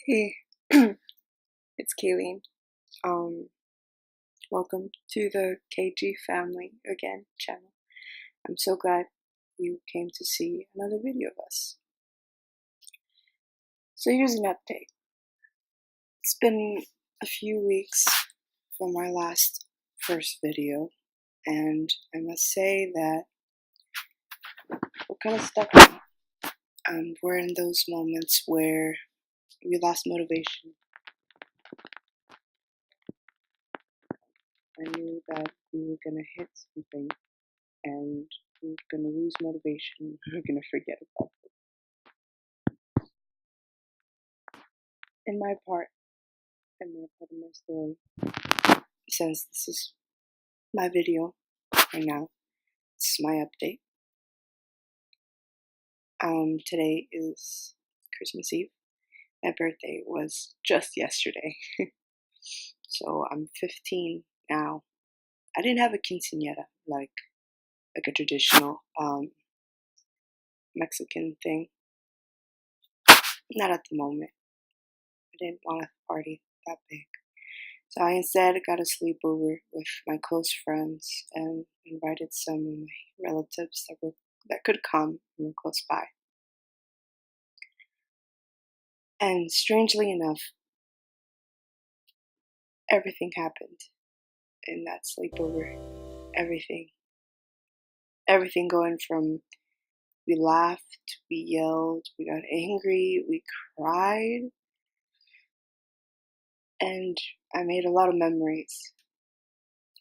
Hey, it's Kayleen. Um, Welcome to the KG Family Again channel. I'm so glad you came to see another video of us. So here's an update. It's been a few weeks from our first video, and I must say that we're kind of stuck. We're in those moments where we lost motivation. I knew that we were gonna hit something and we were gonna lose motivation. We were gonna forget about it. In my part of my story, since this is my video right now, this is my update. Today is Christmas Eve. My birthday was just yesterday, so I'm 15 now. I didn't have a quinceañera like a traditional Mexican thing. Not at the moment. I didn't want a party that big. So I instead got a sleepover with my close friends and invited some of my relatives that could come and were close by. And strangely enough, everything happened in that sleepover. Everything. Everything going from we laughed, we yelled, we got angry, we cried, and I made a lot of memories.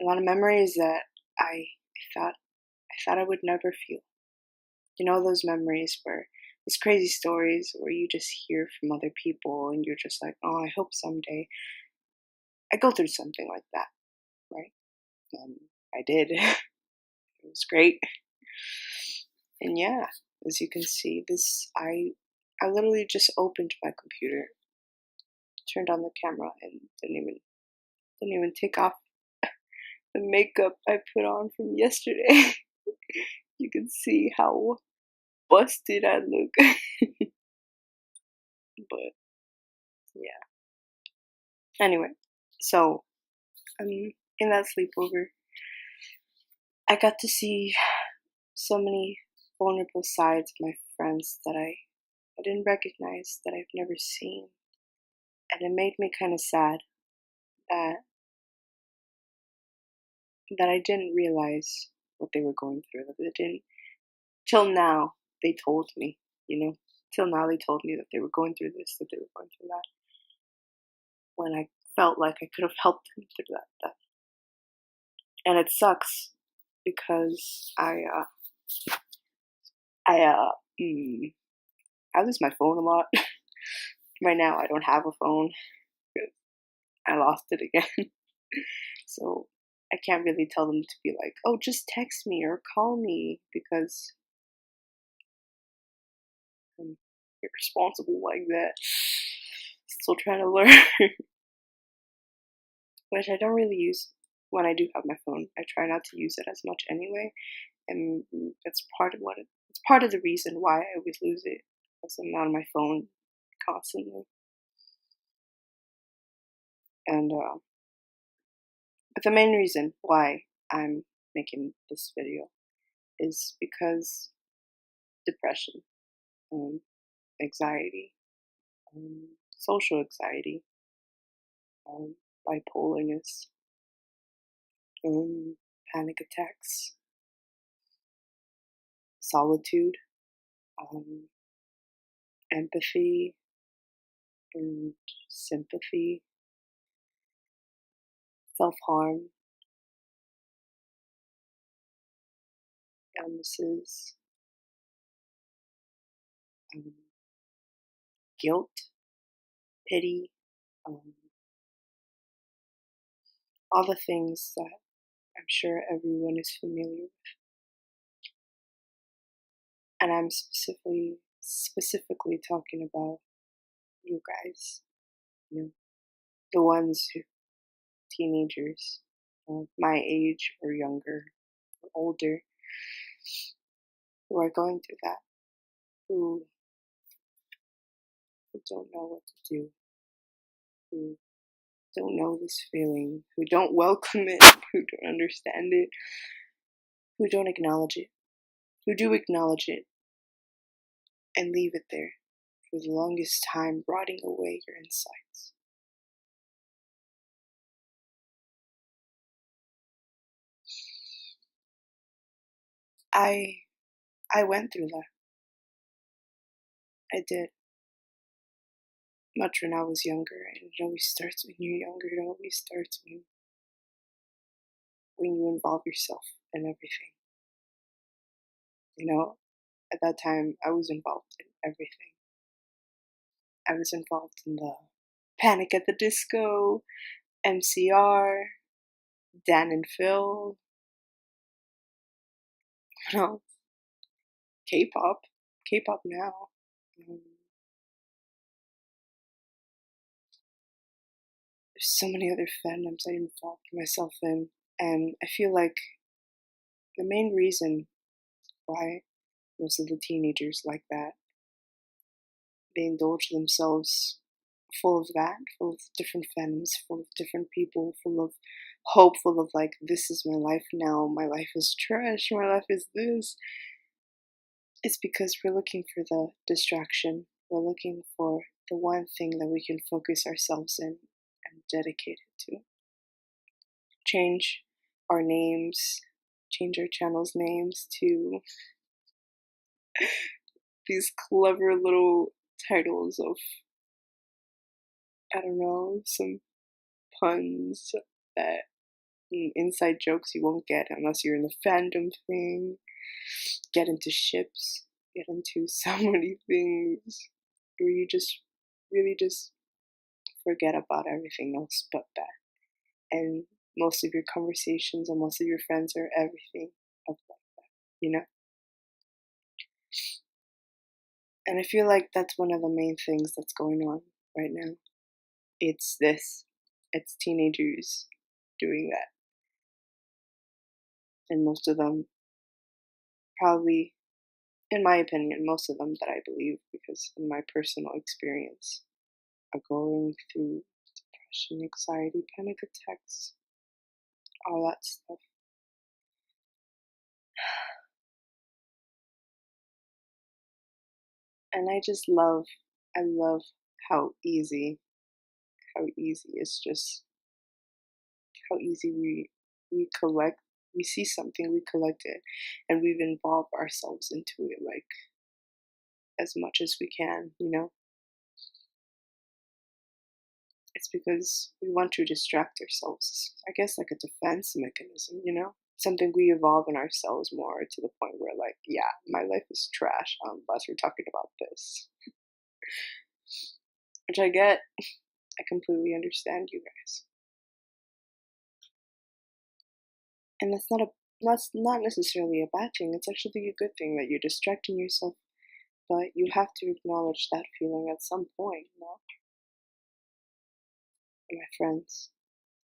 A lot of memories that I thought I would never feel. You know those memories where those crazy stories where you just hear from other people and you're just like, oh, I hope someday I go through something like that, right? I did. It was great. And yeah, as you can see, I literally just opened my computer, turned on the camera, and didn't even take off the makeup I put on from yesterday. You can see how busted I look. But yeah. Anyway, so in that sleepover, I got to see so many vulnerable sides of my friends that I didn't recognize, that I've never seen. And it made me kind of sad that I didn't realize what they were going through. That they didn't till now they told me, till now they told me that they were going through this, that they were going through that. When I felt like I could have helped them through that. And it sucks because I lose my phone a lot. Right now I don't have a phone. I lost it again. So I can't really tell them to be like, oh, just text me or call me because I'm irresponsible like that. Still trying to learn. Which I don't really use when I do have my phone. I try not to use it as much anyway. And that's it's part of the reason why I always lose it. Because I'm not on my phone constantly. And but the main reason why I'm making this video is because depression, anxiety, social anxiety, bipolarness, panic attacks, solitude, um, empathy, and sympathy, self-harm, illnesses, um, guilt, pity, um, all the things that I'm sure everyone is familiar with. And I'm specifically talking about you guys, the ones who teenagers, my age or younger or older, who are going through that, who don't know what to do, who don't know this feeling, who don't welcome it, who don't understand it, who don't acknowledge it, who do acknowledge it and leave it there for the longest time, rotting away your insides. I I went through that. I did. Much when I was younger, and it always starts when you're younger. It always starts when you involve yourself in everything. You know, at that time, I was involved in everything. I was involved in the Panic at the Disco, MCR, Dan and Phil, what else? K-pop, K-pop now. Um, there's so many other fandoms I involved myself in, and I feel like the main reason why most of the teenagers like that, they indulge themselves full of that, full of different fandoms, full of different people, full of hope, full of like, this is my life now, my life is trash, my life is this. It's because we're looking for the distraction. We're looking for the one thing that we can focus ourselves in and dedicate it to. Change our names, change our channel's names to these clever little titles of, I don't know, some puns that inside jokes you won't get unless you're in the fandom thing. Get into ships, get into so many things where you just really just forget about everything else but that. And most of your conversations and most of your friends are everything of like that, you know? And I feel like that's one of the main things that's going on right now. It's this. It's teenagers doing that. And most of them, probably, in my opinion, most of them that I believe, because in my personal experience, are going through depression, anxiety, panic attacks, all that stuff. And I love how easy, it's just, how easy we collect, we see something, we collect it, and we've involved ourselves into it, like, as much as we can, you know? It's because we want to distract ourselves. I guess like a defense mechanism, you know? Something we evolve in ourselves more to the point where, like, yeah, my life is trash unless we're talking about this. Which I get. I completely understand you guys. And that's not necessarily a bad thing. It's actually a good thing that you're distracting yourself, but you have to acknowledge that feeling at some point, you know? And my friends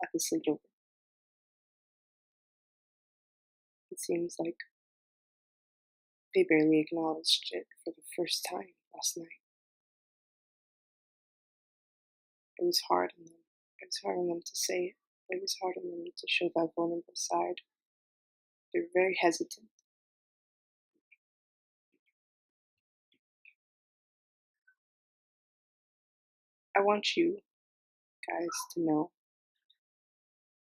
at the sleepover, it seems like they barely acknowledged it for the first time last night. It was hard on them. It was hard on them to say it. It was hard on them to show that vulnerable side. They were very hesitant. I want you guys to know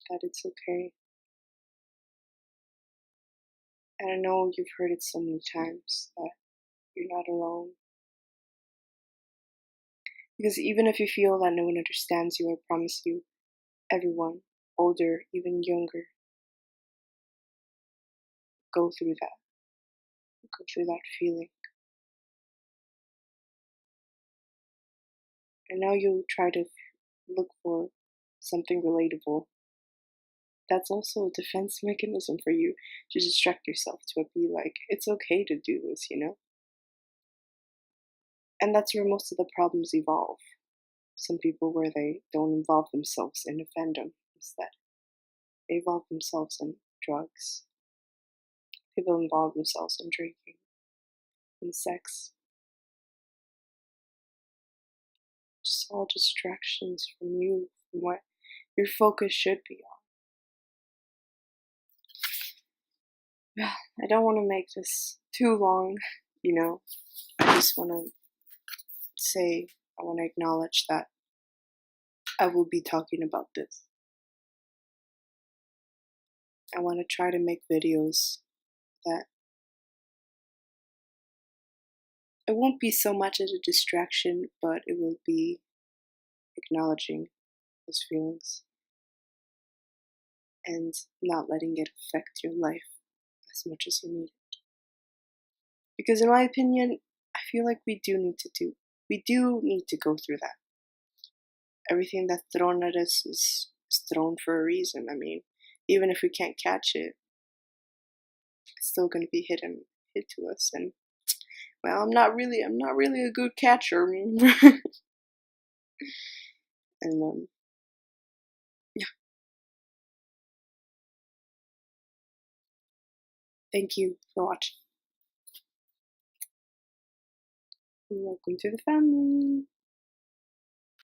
that it's okay. And I know you've heard it so many times that you're not alone. Because even if you feel that no one understands you, I promise you, everyone, older, even younger, go through that. Go through that feeling. I know you try to look for something relatable. That's also a defense mechanism for you to distract yourself, to be like, it's okay to do this, you know? And that's where most of the problems evolve. Some people where they don't involve themselves in a fandom instead. They involve themselves in drugs. People involve themselves in drinking, in sex. Just It's all distractions from you, from what your focus should be on. I don't want to make this too long, you know. I just want to say, I want to acknowledge that I will be talking about this. I want to try to make videos that it won't be so much as a distraction, but it will be acknowledging those feelings and not letting it affect your life as much as you need it. Because in my opinion, I feel like we do need to go through that. Everything that's thrown at us is thrown for a reason. I mean, even if we can't catch it, it's still going to be hit to us. And well, I'm not really a good catcher. And yeah, thank you for watching. Welcome to the family.